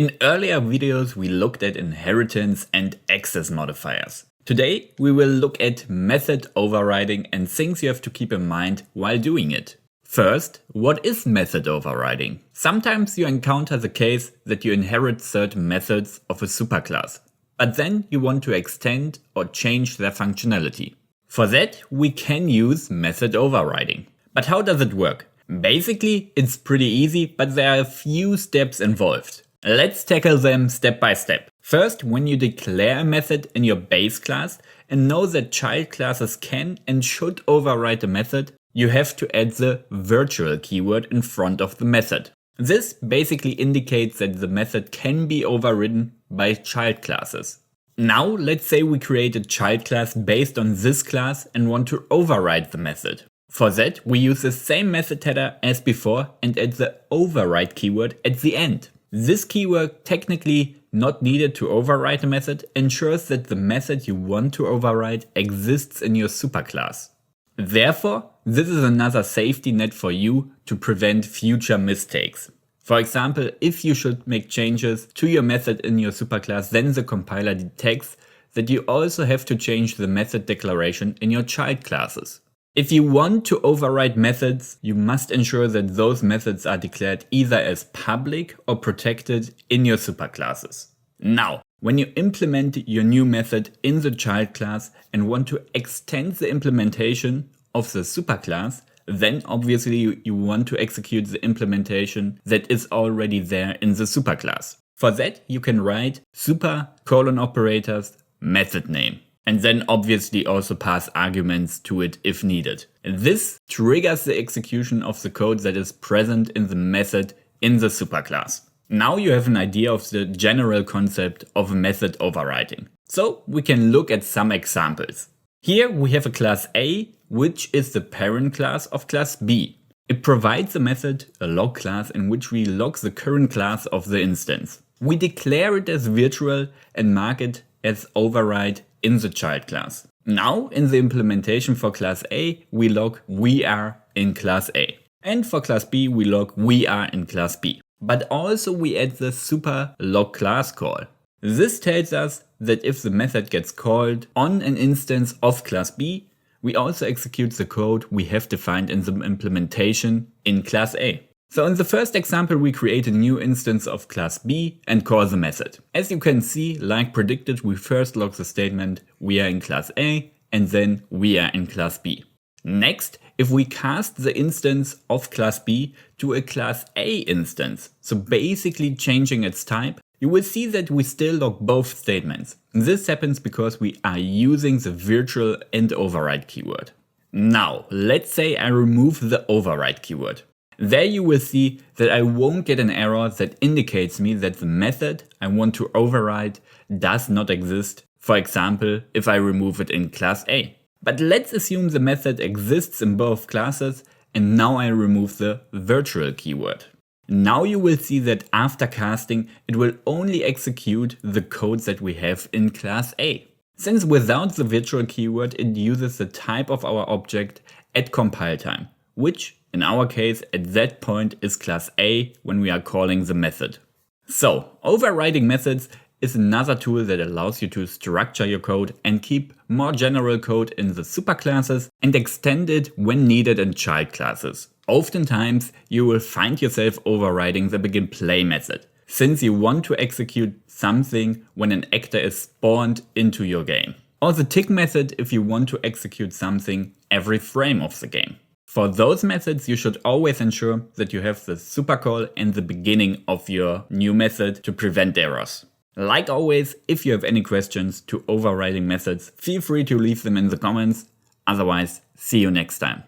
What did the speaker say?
In earlier videos we looked at inheritance and access modifiers. Today we will look at method overriding and things you have to keep in mind while doing it. First, what is method overriding? Sometimes you encounter the case that you inherit certain methods of a superclass, but then you want to extend or change their functionality. For that we can use method overriding. But how does it work? Basically it's pretty easy, but there are a few steps involved. Let's tackle them step by step. First, when you declare a method in your base class and know that child classes can and should override a method, you have to add the virtual keyword in front of the method. This basically indicates that the method can be overridden by child classes. Now let's say we create a child class based on this class and want to override the method. For that we use the same method header as before and add the override keyword at the end. This keyword, technically not needed to override a method, ensures that the method you want to override exists in your superclass. Therefore, this is another safety net for you to prevent future mistakes. For example, if you should make changes to your method in your superclass, then the compiler detects that you also have to change the method declaration in your child classes. If you want to override methods, you must ensure that those methods are declared either as public or protected in your superclasses. Now, when you implement your new method in the child class and want to extend the implementation of the superclass, then obviously you want to execute the implementation that is already there in the superclass. For that, you can write super::operators method name. And then obviously also pass arguments to it if needed. And this triggers the execution of the code that is present in the method in the superclass. Now you have an idea of the general concept of method overriding. So we can look at some examples. Here we have a class A, which is the parent class of class B. It provides a method, a log class, in which we log the current class of the instance. We declare it as virtual and mark it as override in the child class. Now in the implementation for class A, we log we are in class A. And for class B, we log we are in class B. But also we add the super log class call. This tells us that if the method gets called on an instance of class B, we also execute the code we have defined in the implementation in class A. So in the first example, we create a new instance of class B and call the method. As you can see, like predicted, we first log the statement we are in class A and then we are in class B. Next, if we cast the instance of class B to a class A instance, so basically changing its type, you will see that we still log both statements. This happens because we are using the virtual and override keyword. Now, let's say I remove the override keyword. There you will see that I won't get an error that indicates me that the method I want to override does not exist, for example, if I remove it in class A. But let's assume the method exists in both classes and now I remove the virtual keyword. Now you will see that after casting, it will only execute the code that we have in class A. Since without the virtual keyword, it uses the type of our object at compile time, which in our case at that point is class A when we are calling the method. So overriding methods is another tool that allows you to structure your code and keep more general code in the superclasses and extend it when needed in child classes. Oftentimes you will find yourself overriding the begin play method, since you want to execute something when an actor is spawned into your game. Or the tick method if you want to execute something every frame of the game. For those methods, you should always ensure that you have the supercall in the beginning of your new method to prevent errors. Like always, if you have any questions to overriding methods, feel free to leave them in the comments. Otherwise, see you next time.